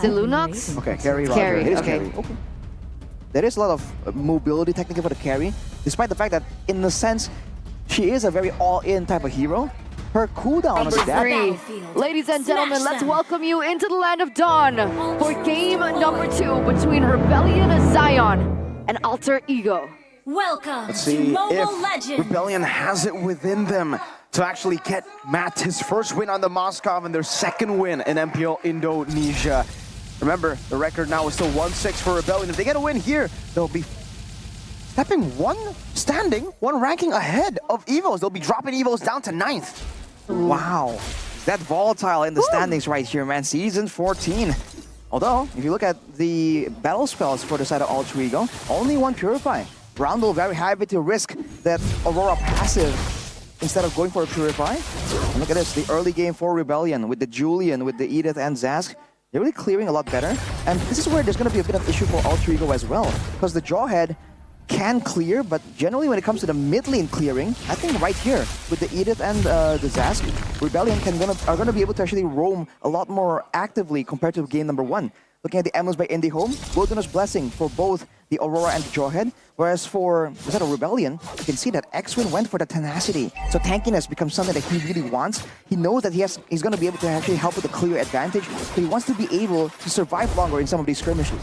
it Lunox? Okay, carry, It's Roger. carry, It is okay. carry. Okay. There is a lot of mobility technically for the carry, despite the fact that, in a sense, she is a very all-in type of hero. Her cooldown is Number that. 3. Ladies and gentlemen, let's welcome you into the land of Dawn for game number 2 between Rebellion Zion and Alter Ego. Welcome Let's to see Mobile if Legends. Rebellion has it within them to actually get Matt his first win on the Moscow and their second win in MPL Indonesia. Remember, the record now is still 1-6 for Rebellion. If they get a win here, they'll be stepping one ranking ahead of Evos. They'll be dropping Evos down to 9th. Wow. That volatile in the standings right here, man. Season 14. Although, if you look at the battle spells for the side of Alter Ego, only one Purify. Roundel very happy to risk that Aurora passive instead of going for a Purify. And look at this, the early game for Rebellion with the Julian, with the Edith and Zask. They're really clearing a lot better. And this is where there's going to be a bit of issue for Alter Ego as well. Because the Jawhead can clear, but generally when it comes to the mid lane clearing, I think right here with the Edith and the Zask, Rebellion are going to be able to actually roam a lot more actively compared to game number 1. Looking at the emblems by Indie Wilderness Blessing for both the Aurora and the Jawhead. Whereas for the side of Rebellion, you can see that X-Win went for the tenacity. So tankiness becomes something that he really wants. He knows that he's going to be able to actually help with the clear advantage, but he wants to be able to survive longer in some of these skirmishes.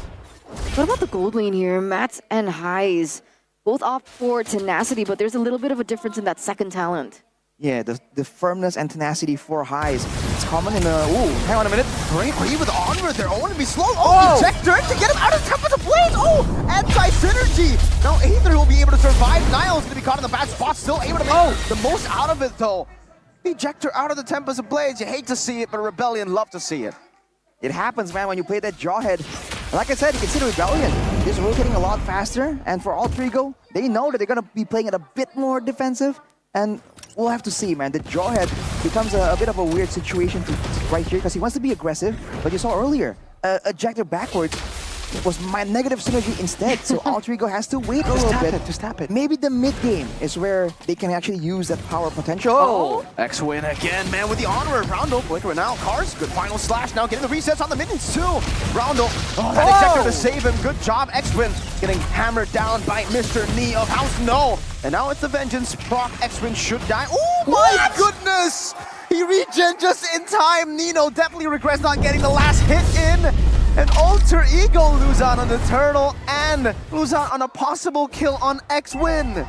What about the gold lane here? Matt and Highs both opt for tenacity, but there's a little bit of a difference in that second talent. Yeah, the firmness and tenacity for Highs. It's common in a... Ooh, hang on a minute. Great read with Onward there. Owen to be slow. Oh, Ejector to get him out of Tempest of Blades. Oh, anti-synergy. Now Aether will be able to survive. Niall's going to be caught in the bad spot. Still able to make the most out of it, though. Ejector out of the Tempest of Blades. You hate to see it, but Rebellion love to see it. It happens, man, when you play that Jawhead. Like I said, you can see the Rebellion is rotating a lot faster. And for Alter Ego, they know that they're going to be playing it a bit more defensive. And we'll have to see, man. The Jawhead becomes a bit of a weird situation right here because he wants to be aggressive. But you saw earlier, ejector backwards was my negative synergy instead. So Alter Ego has to wait a little bit. Just tap it. Maybe the mid game is where they can actually use that power potential. Oh! X-Win again, man, with the Onward. Roundel, flicker now. Cars, good final slash now, getting the resets on the minions too. Roundel, that ejector to save him. Good job, X-Win getting hammered down by Mr. Knee of House No. And now it's the Vengeance proc. X-Win should die. Oh my goodness! He regen just in time. Nino definitely regrets not getting the last hit in. And Alter Ego lose out on the turtle and lose out on a possible kill on X-Win.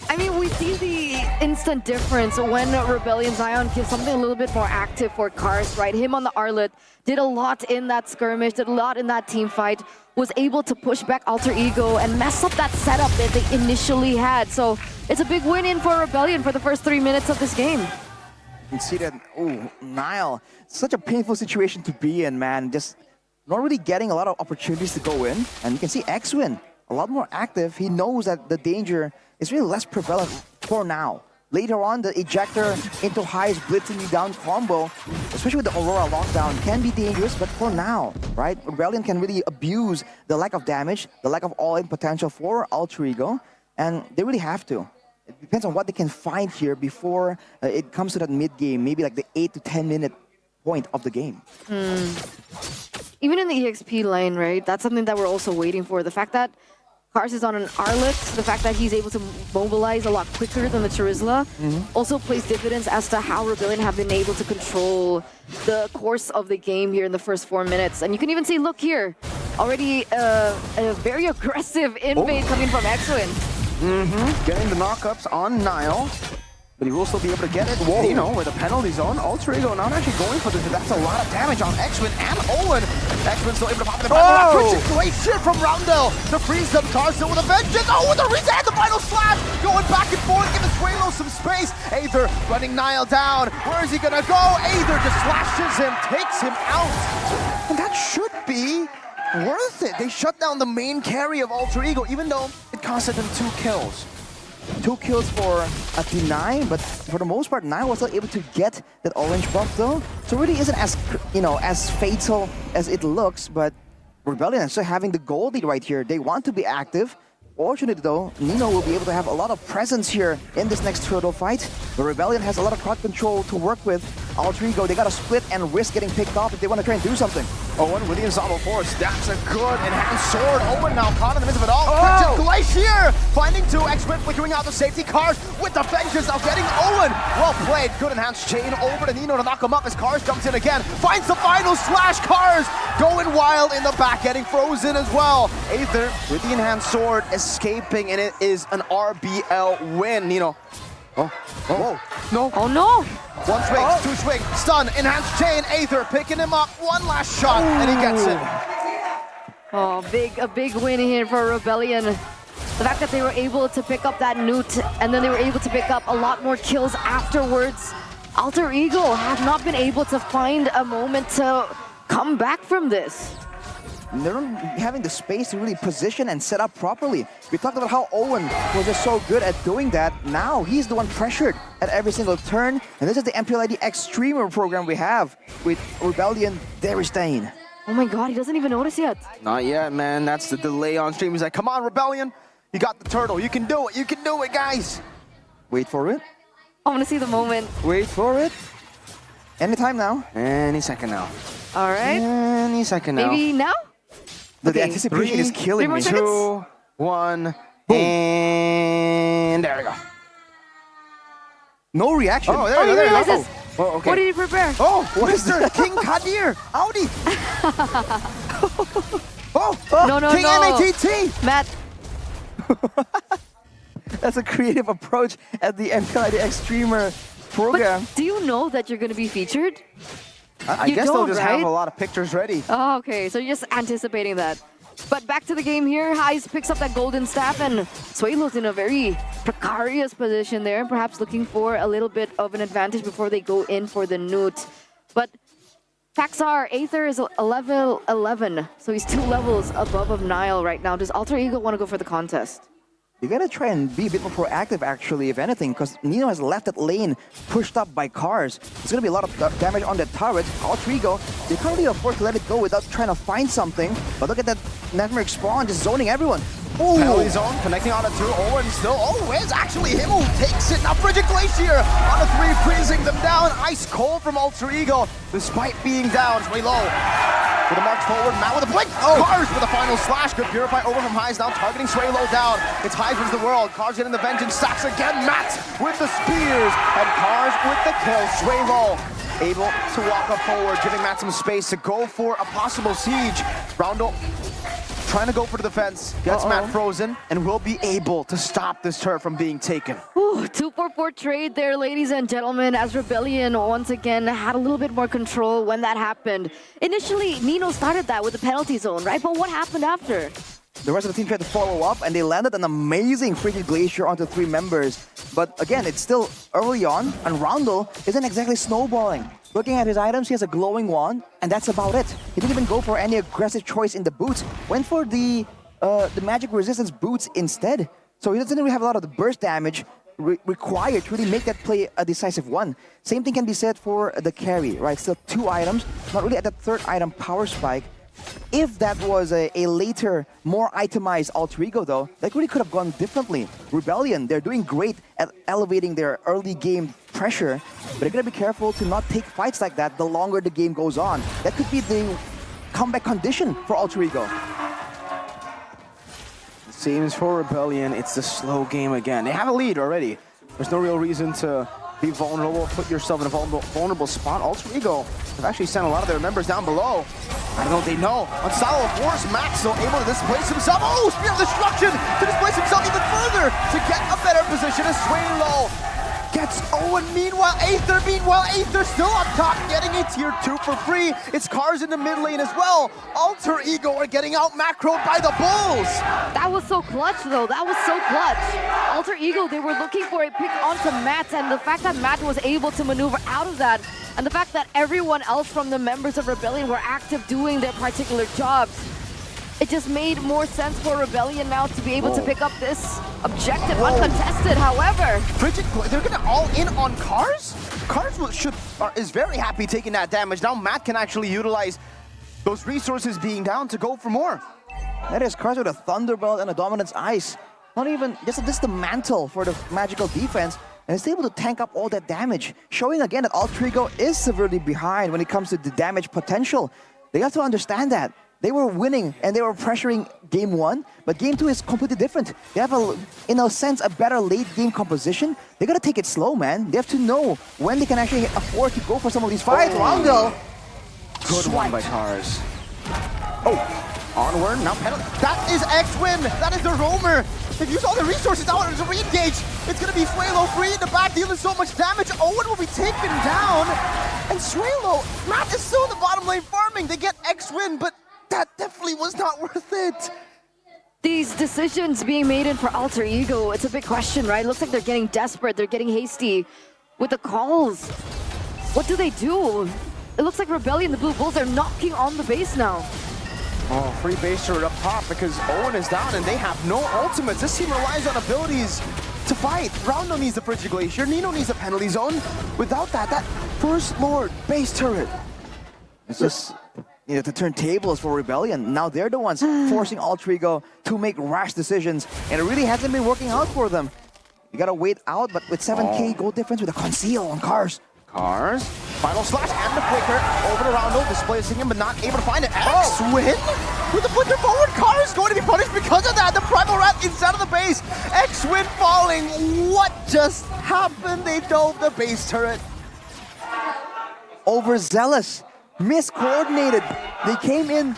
I mean, we see the instant difference when Rebellion Zion gives something a little bit more active for Cars, right? Him on the Arlet did a lot in that skirmish, did a lot in that team fight, was able to push back Alter Ego and mess up that setup that they initially had. So it's a big win in for Rebellion for the first 3 minutes of this game. You can see that, oh, Niall, such a painful situation to be in, man. Just not really getting a lot of opportunities to go in. And you can see X-Win a lot more active. He knows that the danger is really less prevalent for now. Later on, the ejector into Highs blitzing you down combo, especially with the Aurora lockdown, can be dangerous, but for now, right? Rebellion can really abuse the lack of damage, the lack of all-in potential for Alter Ego, and they really have to. It depends on what they can find here before it comes to that mid-game, maybe like the 8 to 10 minute point of the game. Even in the EXP lane, right? That's something that we're also waiting for. The fact that Cars is on an Arlet, the fact that he's able to mobilize a lot quicker than the Charizla also plays dividends as to how Rebellion have been able to control the course of the game here in the first 4 minutes. And you can even see, look here, already a very aggressive invade coming from X-Win. Getting the knockups on Niall. But he will still be able to get it, you know, with the penalty zone. Alter Ego not actually going for this, but that's a lot of damage on X-Win and Owen. X-Win still able to pop in the great shit from Roundel to freeze them. Cars still with a vengeance. Oh, with the reset, the final slash. Going back and forth, giving Swalo some space. Aether running Niall down. Where is he gonna go? Aether just slashes him, takes him out. And that should be worth it. They shut down the main carry of Alter Ego, even though it costed them 2 kills. 2 kills for a T9, but for the most part, Niall was still able to get that orange buff though. So it really isn't as, you know, as fatal as it looks, but Rebellion is still having the gold lead right here. They want to be active. Fortunately though, Nino will be able to have a lot of presence here in this next turtle fight. The Rebellion has a lot of crowd control to work with. Alter Ego, they gotta split and risk getting picked off if they want to try and do something. Owen with the ensemble force. That's a good enhanced sword. Owen now caught in the midst of it all. Oh! Quick to Glacier! Finding two. X-Men flickering out the safety cars with the vengeance now getting Owen. Well played. Good enhanced chain over to Nino to knock him up as Cars jumps in again. Finds the final slash. Cars going wild in the back, getting frozen as well. Aether with the enhanced sword escaping, and it is an RBL win. Nino. Oh, no. Oh no! One swing, two swing, stun, enhanced chain, Aether picking him up, one last shot, and he gets it. Oh, a big win here for Rebellion. The fact that they were able to pick up that newt, and then they were able to pick up a lot more kills afterwards. Alter Ego have not been able to find a moment to come back from this. They're not having the space to really position and set up properly. We talked about how Owen was just so good at doing that. Now he's the one pressured at every single turn. And this is the MPL ID Extremer program we have with Rebellion Deristain. Oh my god, he doesn't even notice yet. Not yet, man. That's the delay on stream. He's like, come on, Rebellion. You got the turtle. You can do it. You can do it, guys. Wait for it. I want to see the moment. Wait for it. Anytime now. Any second now. All right. Any second now. Maybe now? The Okay. anticipation is killing more me. seconds. 2, 1, Boom. and there we go. No reaction. Oh, there Oh, we he go. There we realizes. go. Oh, okay. What did he prepare? Oh, Mr. King Kadir. Audi. No, no, King no. MATT. Matt, That's a creative approach at the MPL ID Extremer program. but do you know that you're going to be featured? I You guess they'll don't, just have right? a lot of pictures ready. Oh, okay, so you're just anticipating that. But back to the game here, Heis picks up that golden staff, and Suelo's in a very precarious position there, perhaps looking for a little bit of an advantage before they go in for the newt. But facts are, Aether is a level 11, so he's 2 levels above of Nile right now. Does Alter Ego want to go for the contest? You gotta try and be a bit more proactive, actually, if anything, because Nino has left that lane pushed up by cars. There's gonna be a lot of damage on that turret. Alter Ego, they can't really afford to let it go without trying to find something. But look at that Nightmare Spawn just zoning everyone. Ooh. Penalty zone, connecting on a 2. Owen still. Oh, it's actually him who takes it. Now Frigid Glacier on a 3, freezing them down. Ice cold from Alter Ego, despite being down. Way low. With a march forward, Matt with a blink. Cars with a final slash. Good Purify over from Heis now, targeting Swaylo down. It's Heis versus the world. Cars getting the vengeance. Stacks again. Matt with the spears. And Cars with the kill. Swaylo able to walk up forward, giving Matt some space to go for a possible siege. Roundel trying to go for the defense. Gets Matt frozen and will be able to stop this turret from being taken. Ooh, 2-4-4 trade there, ladies and gentlemen, as Rebellion once again had a little bit more control when that happened. Initially, Nino started that with the penalty zone, right? But what happened after? The rest of the team tried to follow up, and they landed an amazing Frigid Glacier onto 3 members. But again, it's still early on, and Roundel isn't exactly snowballing. Looking at his items, he has a glowing wand, and that's about it. He didn't even go for any aggressive choice in the boots. Went for the magic resistance boots instead. So he doesn't really have a lot of the burst damage required to really make that play a decisive one. Same thing can be said for the carry, right? Still 2 items, not really at the 3rd item, Power Spike. If that was a later, more itemized Alter Ego, though, that really could have gone differently. Rebellion, they're doing great at elevating their early game pressure, but they're going to be careful to not take fights like that the longer the game goes on. That could be the comeback condition for Alter Ego. It seems for Rebellion, it's the slow game again. They have a lead already. There's no real reason to be vulnerable, put yourself in a vulnerable spot. Alter Ego have actually sent a lot of their members down below. I don't know if they know. Unstyle of Force, Max still able to displace himself. Oh, Spear of Destruction to displace himself even further to get a better position as Swaylo gets Owen. Meanwhile, Aether still up top, getting a tier 2 for free. It's Cars in the mid lane as well. Alter Ego are getting out macroed by the Bulls. That was so clutch, though. That was so clutch. Alter Ego, they were looking for a pick onto Matt, and the fact that Matt was able to maneuver out of that, and the fact that everyone else from the members of Rebellion were active doing their particular jobs, it just made more sense for Rebellion now to be able to pick up this objective uncontested. However, Frigid, they're gonna all in on Cars? Cars is very happy taking that damage. Now Matt can actually utilize those resources being down to go for more. That is Cars with a Thunderbolt and a Dominance Ice. Not even, just the mantle for the magical defense. and is able to tank up all that damage, showing again that Alter is severely behind when it comes to the damage potential. They have to understand that. They were winning and they were pressuring game 1, but game 2 is completely different. They have, in a sense, a better late game composition. They gotta take it slow, man. They have to know when they can actually afford to go for some of these fights. Roundel! Good one by Cars. Oh, onward, now penalty. That is X-Win! That is the roamer! They've used all the resources now to re-engage. It's gonna be Swalo free in the back, dealing so much damage. Owen will be taken down. And Swalo, Matt is still in the bottom lane farming. They get X-Win, but that definitely was not worth it. These decisions being made in for Alter Ego, it's a big question, right? It looks like they're getting desperate, they're getting hasty with the calls. What do they do? It looks like Rebellion, the Blue Bulls, are knocking on the base now. Oh, free base turret up top because Owen is down and they have no ultimates. This team relies on abilities to fight. Roundel needs the Frigid Glacier, Nino needs a penalty zone. Without that, that First Lord base turret. It's just, you know, to turn tables for Rebellion. Now they're the ones forcing Alter Ego to make rash decisions, and it really hasn't been working out for them. You gotta wait out, but with 7k gold difference with a conceal on Cars. Cars, final slash and the flicker over to Roundel, displacing him but not able to find it. X-Win with the flicker forward. Cars going to be punished because of that. The Primal Rat inside of the base. X-Win falling. What just happened? They dove the base turret. Overzealous, miscoordinated. They came in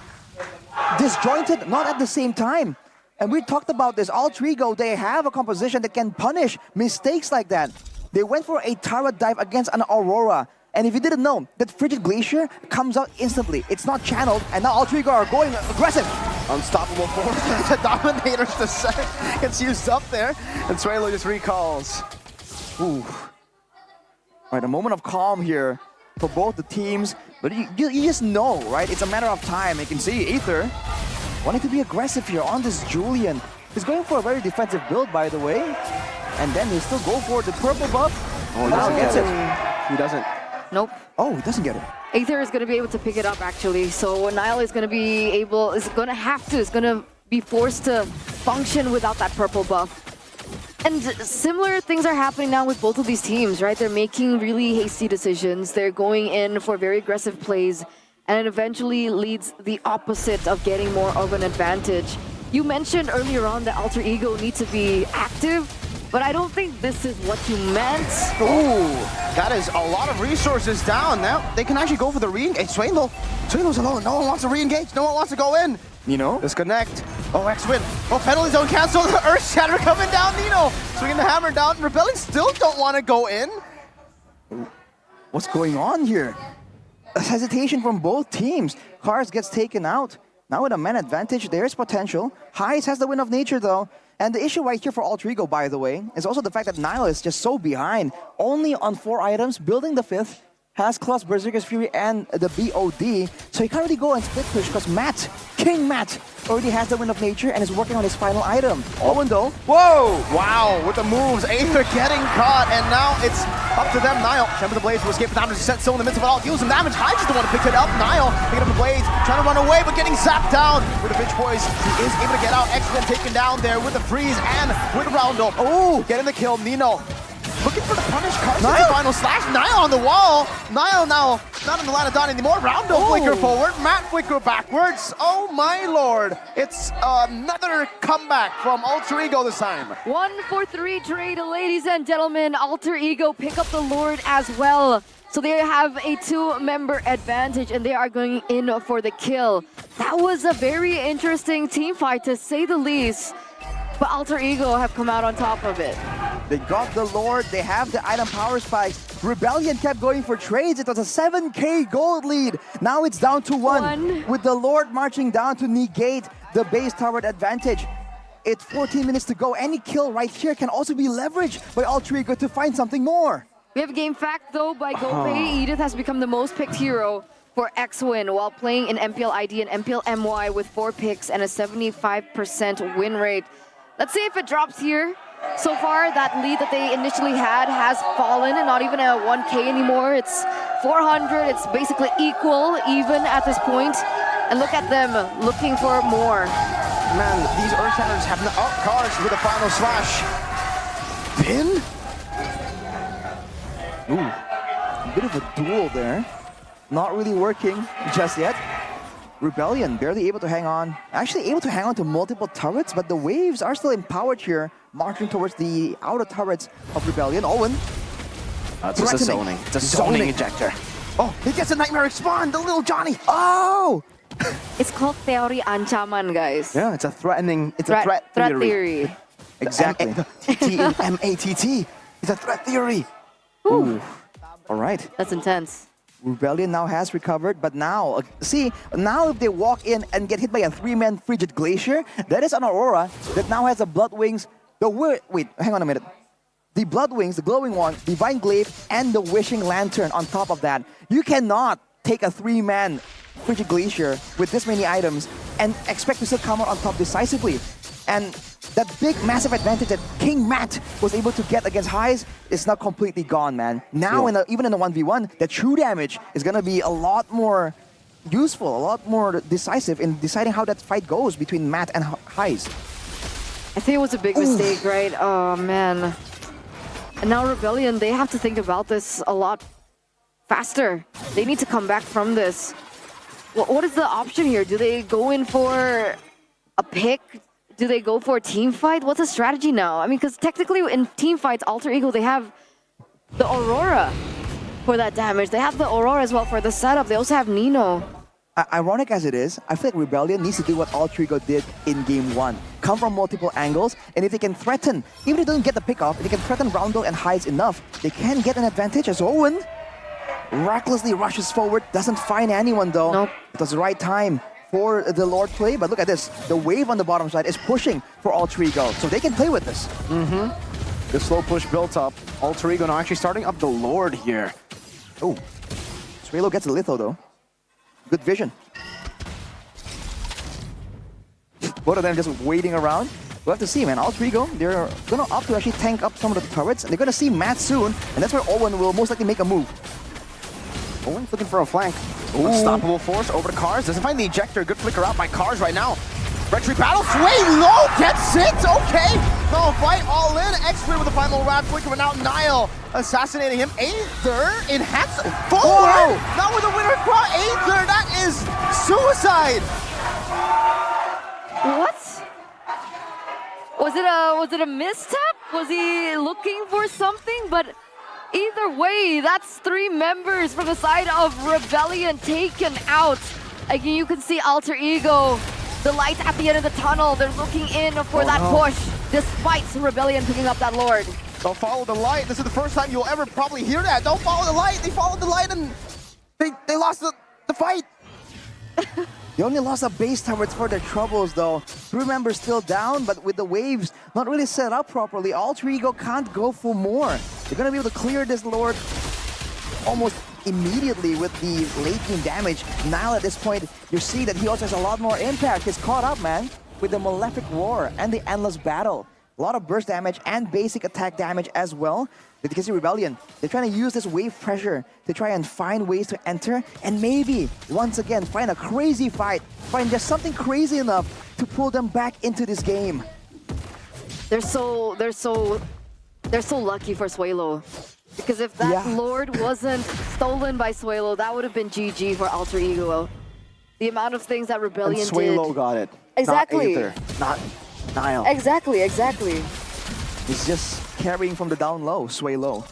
disjointed, not at the same time. And we talked about this. Alter Ego, they have a composition that can punish mistakes like that. They went for a turret dive against an Aurora. And if you didn't know, that Frigid Glacier comes out instantly. It's not channeled, and now Alter Ego are going aggressive. Unstoppable force. The Dominators the set gets used up there. And Swalo just recalls. Ooh. Right, a moment of calm here for both the teams. But you just know, right? It's a matter of time. You can see Aether wanting to be aggressive here on this Julian. He's going for a very defensive build, by the way. And then they still go for the purple buff. Oh, he doesn't get it. He doesn't. Nope. Oh, he doesn't get it. Aether is going to be able to pick it up, actually. So Niall is going to be able, is going to be forced to function without that purple buff. And similar things are happening now with both of these teams, right? They're making really hasty decisions. They're going in for very aggressive plays, and it eventually leads the opposite of getting more of an advantage. You mentioned earlier on that Alter Ego need to be active, but I don't think this is what you meant. Ooh, that is a lot of resources down. Now they can actually go for the re-engage. Swalo's alone. No one wants to re-engage. No one wants to go in. Nino? Disconnect. Oh, X-Win. Oh, penalty zone cancel. The Earth Shatter coming down. Nino swinging the hammer down. Rebellion still don't want to go in. What's going on here? A hesitation from both teams. Cars gets taken out. Now with a man advantage, there's potential. Highs has the win of nature though. And the issue right here for Alter Ego, by the way, is also the fact that Niall is just so behind. Only on 4 items, building the 5th, has Claws, Berserker's Fury, and the BOD. So he can't really go and split push because Matt, King Matt, already has the Wind of Nature and is working on his final item. Owen though. Whoa! Wow, with the moves, Aether getting caught, and now it's up to them. Niall, Chamber of the Blades will escape the damage, set still in the midst of it all, deals some damage. Hyde is the one to pick it up. Niall picking up the Blades, trying to run away, but getting zapped down with the Bitch Boys. He is able to get out. X-Men taken down there with the freeze and with Roundel. Oh, getting the kill. Nino looking for the punish. Niall final slash. Niall on the wall. Niall now not in the line of dawn anymore. Roundel flicker forward. Matt flicker backwards. Oh my lord. It's another comeback from Alter Ego this time. 1-for-3 trade, ladies and gentlemen. Alter Ego pick up the Lord as well. So they have a 2-member advantage and they are going in for the kill. That was a very interesting team fight to say the least. But Alter Ego have come out on top of it. They got the Lord, they have the item power spikes. Rebellion kept going for trades. It was a 7k gold lead. Now it's down to 1. With the Lord marching down to negate the base tower advantage. It's 14 minutes to go. Any kill right here can also be leveraged by Alter Ego to find something more. We have a game fact though by GoPay. Edith has become the most picked hero for X-Win while playing in MPL ID and MPL MY with 4 picks and a 75% win rate. Let's see if it drops here. So far, that lead that they initially had has fallen, and not even a 1k anymore. It's 400. It's basically equal, even at this point. And look at them looking for more. Man, these Earth Shatters have no cars with a final slash. Pin? Ooh, a bit of a duel there. Not really working just yet. Rebellion barely able to hang on. Actually able to hang on to multiple turrets, but the waves are still empowered here, marching towards the outer turrets of Rebellion. Owen. It's just a zoning. It's a zoning ejector. Oh, it gets a nightmare spawn, the little Johnny. Oh! It's called theory ancaman, guys. Yeah, it's a threatening, it's a threat theory. Exactly. T in M-A-T-T. It's a threat theory. Ooh. All right. That's intense. Rebellion now has recovered, but now, see, now if they walk in and get hit by a 3-man Frigid Glacier, that is an Aurora that now has a Blood Wings. Wait, hang on a minute. The Blood Wings, the glowing one, Divine Glaive, and the Wishing Lantern on top of that. You cannot take a 3-man Frigid Glacier with this many items and expect to still come out on top decisively. And that big, massive advantage that King Matt was able to get against Highs is now completely gone, man. Now, even in the 1v1, the true damage is going to be a lot more useful, a lot more decisive in deciding how that fight goes between Matt and Highs. I think it was a big mistake, right? Oh, man. And now Rebellion, they have to think about this a lot faster. They need to come back from this. What is the option here? Do they go in for a pick? Do they go for a team fight? What's the strategy now? I mean, because technically in team fights, Alter Ego, they have the Aurora for that damage. They have the Aurora as well for the setup. They also have Nino. Ironic as it is, I feel like Rebellion needs to do what Alter Ego did in Game 1. Come from multiple angles, and if they can threaten, even if they don't get the pick off, if they can threaten Roundel and Hides enough, they can get an advantage as Owen recklessly rushes forward, doesn't find anyone though. Nope. It was the right time for the Lord play, but look at this. The wave on the bottom side is pushing for Alter Ego, so they can play with this. The slow push built up. Alter Ego now actually starting up the Lord here. Oh, Swalo gets a litho though. Good vision. Both of them just waiting around. We'll have to see, man. Alter Ego, they're gonna opt to actually tank up some of the turrets, and they're gonna see Matt soon, and that's where Owen will most likely make a move. Owen's looking for a flank. Unstoppable force over to Cars. Doesn't find the ejector. Good flicker out by Cars right now. Retreat battle. Sway low. Gets it. Okay. No fight all in. X-Clear with the final rad flicker, but now Nile assassinating him. Aether enhance forward. Not with a winner cross. Aether, that is suicide. What? Was it a misstep? Was he looking for something? But either way, that's 3 members from the side of Rebellion taken out. Again, you can see Alter Ego, the light at the end of the tunnel. They're looking in for that push, despite Rebellion picking up that Lord. Don't follow the light. This is the first time you'll ever probably hear that. Don't follow the light. They followed the light and they lost the fight. They only lost a base turrets for their troubles though. 3 members still down, but with the waves not really set up properly, Alter Ego can't go for more. They're gonna be able to clear this Lord almost immediately with the late game damage. Nile at this point, you see that he also has a lot more impact. He's caught up, man, with the Malefic Roar and the Endless Battle. A lot of burst damage and basic attack damage as well. With the Rebellion, they're trying to use this wave pressure to try and find ways to enter and maybe, once again, find a crazy fight. Find just something crazy enough to pull them back into this game. They're so lucky for Swalo. Because if that Lord wasn't stolen by Swalo, that would have been GG for Alter Ego. The amount of things that Rebellion did. And Swalo got it. Exactly. Not Aether, not Nile. Exactly. He's just carrying from the down low, sway low.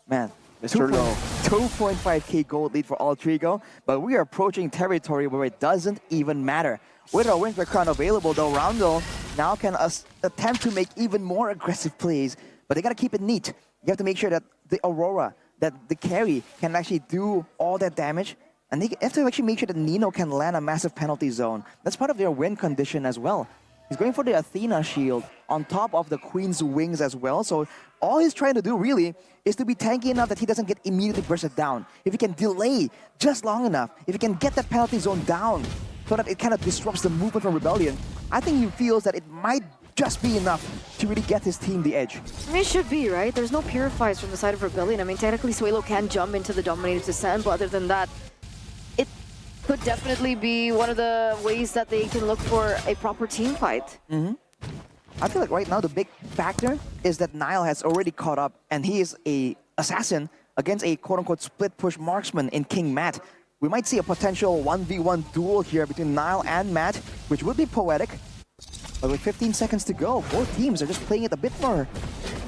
Man, Mr. Low. 2.5k gold lead for Alter Ego, but we are approaching territory where it doesn't even matter. With our Winter Crown available though, Roundel now can attempt to make even more aggressive plays, but they gotta keep it neat. You have to make sure that the Aurora, that the carry can actually do all that damage, and they have to actually make sure that Nino can land a massive penalty zone. That's part of their win condition as well. He's going for the Athena shield on top of the Queen's wings as well. So all he's trying to do really is to be tanky enough that he doesn't get immediately bursted down. If he can delay just long enough, if he can get that penalty zone down so that it kind of disrupts the movement from Rebellion, I think he feels that it might just be enough to really get his team the edge. I mean, it should be, right? There's no purifies from the side of Rebellion. I mean, technically Swalo can jump into the Dominator's Descent, but other than that, it could definitely be one of the ways that they can look for a proper team fight. I feel like right now the big factor is that Nile has already caught up and he is a assassin against a quote-unquote split push marksman in King Matt. We might see a potential 1v1 duel here between Nile and Matt, which would be poetic. But with 15 seconds to go, both teams are just playing it a bit more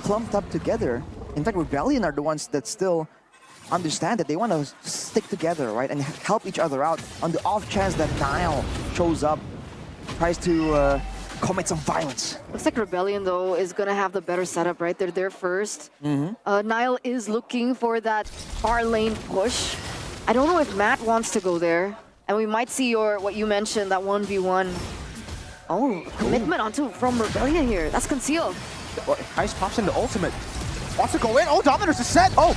clumped up together. In fact, Rebellion are the ones that still understand that they want to stick together, right? And help each other out on the off chance that Nile shows up, tries to commit some violence. Looks like Rebellion, though, is going to have the better setup, right? They're there first. Nile is looking for that far lane push. I don't know if Matt wants to go there. And we might see what you mentioned, that 1v1. Oh, commitment from Rebellion here. That's concealed. Ice pops into ultimate. Wants to go in. Oh, Dominators is set. Oh!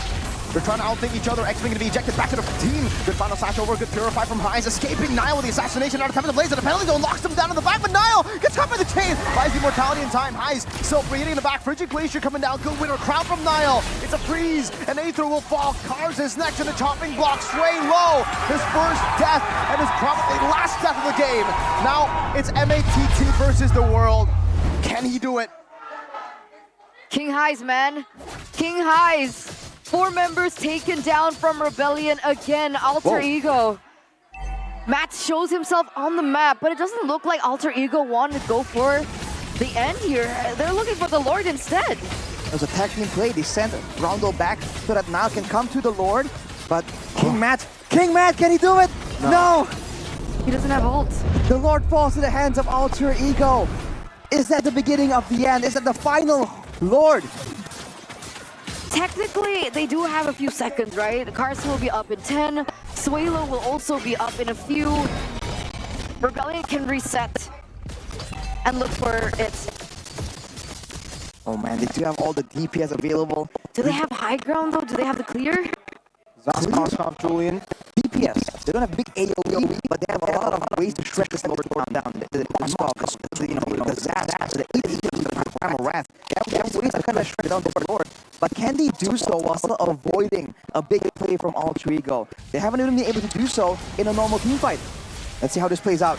They're trying to outthink each other. X-Wing going to be ejected back to the team. Good final slash over. Good purify from Highs. Escaping Nile with the assassination out of time of the blaze. And the penalty zone locks them down in the back. But Nile gets hit by the chain. Buys the immortality in time. Highs still free hitting in the back. Frigid Glacier coming down. Good winner. Crowd from Nile. It's a freeze. And Aether will fall. Cars is next in the chopping block. Sway low. His first death. And his probably last death of the game. Now it's MATT versus the world. Can he do it? King Highs, man. King Highs. 4 members taken down from Rebellion again. Alter Ego. Matt shows himself on the map, but it doesn't look like Alter Ego wanted to go for the end here. They're looking for the Lord instead. It was a tag team play. They sent Roundel back so that Nile can come to the Lord. But King Matt, can he do it? No! He doesn't have ult. The Lord falls to the hands of Alter Ego. Is that the beginning of the end? Is that the final Lord? Technically, they do have a few seconds, right? Carson will be up in 10. Suelo will also be up in a few. Rebellion can reset and look for it. Oh man, they do have all the DPS available. Do they have high ground though? Do they have the clear? Zaskov, Julian. DPS. They don't have big AoE, but they have a lot of ways to shred this Lord down. The Zaz, the AoE, the Primal Wrath. They have ways to kind of shred down the Lord. But can they do so while still avoiding a big play from Alter Ego? They haven't even been able to do so in a normal team fight. Let's see how this plays out.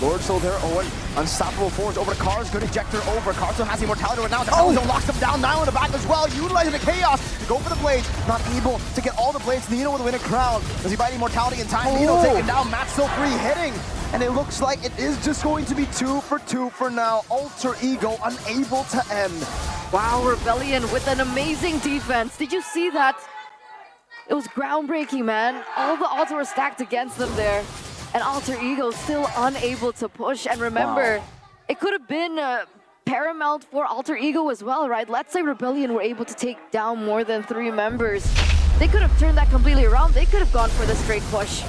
Lord still there, Owen. Unstoppable force over to Cars. Good ejector over. Cars still has immortality right now. The penalty zone locks them down. Nile in the back as well. Utilizing the chaos to go for the blades. Not able to get all the blades. Nino with a winning crown. Does he buy immortality in time? Nino taken down. Matt still free hitting. And it looks like it is just going to be 2 for 2 for now. Alter Ego unable to end. Wow, Rebellion with an amazing defense. Did you see that? It was groundbreaking, man. All the odds were stacked against them there. And Alter Ego still unable to push. And remember, it could have been paramount for Alter Ego as well, right? Let's say Rebellion were able to take down more than 3 members. They could have turned that completely around. They could have gone for the straight push.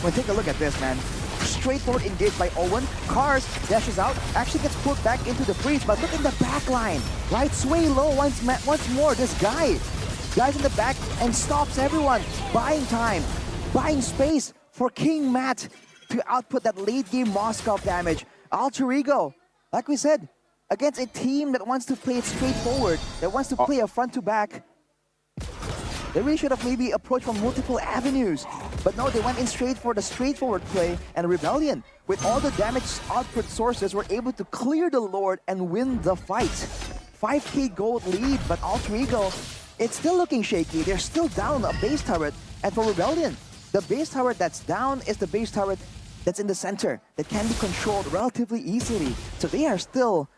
Well, take a look at this, man. Straightforward engaged by Owen. Cars dashes out, actually gets pulled back into the freeze, but look in the back line, right? Sway low once more. This guy's in the back and stops everyone. Buying time, buying space for King Matt to output that late game Moscow damage. Alter Ego, like we said, against a team that wants to play it straightforward, that wants to play a front to back. They really should have maybe approached from multiple avenues. But no, they went in straight for the straightforward play, and Rebellion, with all the damage output sources, were able to clear the Lord and win the fight. 5k gold lead, but Alter Ego, it's still looking shaky. They're still down a base turret. And for Rebellion, the base turret that's down is the base turret that's in the center that can be controlled relatively easily. So they are still,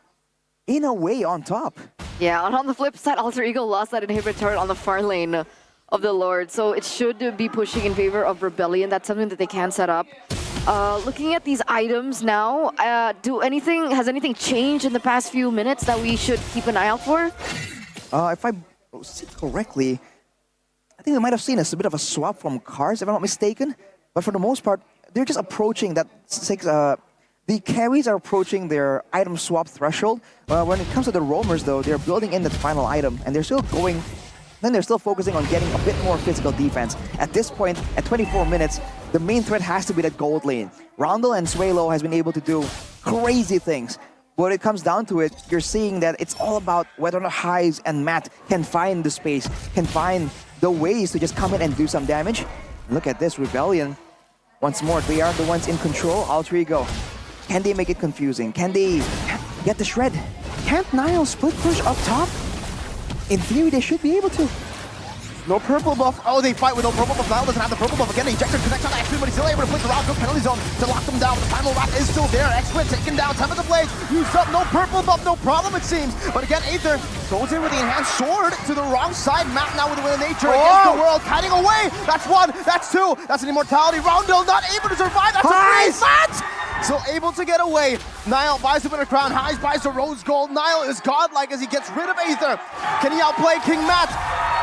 in a way, on top. Yeah, and on the flip side, Alter Ego lost that inhibitor turret on the far lane of the Lord. So it should be pushing in favor of Rebellion. That's something that they can set up. Looking at these items now, has anything changed in the past few minutes that we should keep an eye out for? If I see correctly, I think we might have seen a bit of a swap from Cars, if I'm not mistaken. But for the most part, they're just approaching that the carries are approaching their item swap threshold. When it comes to the roamers, though, they're building in the final item, and they're still going. Then they're still focusing on getting a bit more physical defense. At this point, at 24 minutes, the main threat has to be that gold lane. Roundel and Suelo has been able to do crazy things. When it comes down to it, you're seeing that it's all about whether or not Highs and Matt can find the space, can find the ways to just come in and do some damage. Look at this, Rebellion. Once more, they are the ones in control. Alter Ego, can they make it confusing? Can they get the shred? Can't Nile split push up top? In theory, they should be able to. No purple buff. Oh, they fight with no purple buff. Niall doesn't have the purple buff again. The ejector connects on X-Win, but he's still able to place around good penalty zone to lock them down. The primal wrap is still there. X-Win taken down. Temp of the Blade. Used up. No purple buff. No problem, it seems. But again, Aether goes in with the enhanced sword to the wrong side. Matt now with the Will of Nature against the world. Kiting away. That's one. That's two. That's an immortality. Roundel not able to survive. That's a freeze. Matt! So able to get away. Niall buys the winner crown. Highs buys the rose gold. Niall is godlike as he gets rid of Aether. Can he outplay King Matt?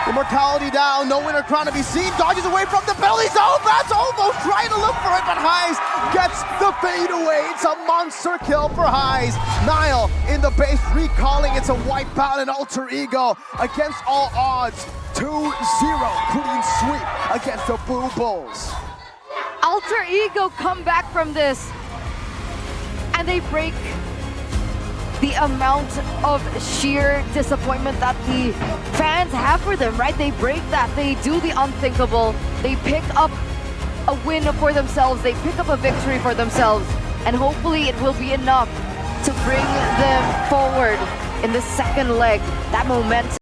Immortality down. No winner crown to be seen. Dodges away from the penalty zone. Matt's almost trying to look for it, but Highs gets the fade away. It's a monster kill for Highs. Niall in the base recalling. It's a wipeout and alter ego against all odds. 2-0 clean sweep against the Blue Bulls. Alter Ego come back from this, and they break the amount of sheer disappointment that the fans have for them, right? They break that. They do the unthinkable. They pick up a win for themselves. They pick up a victory for themselves, and hopefully it will be enough to bring them forward in the second leg. That momentum.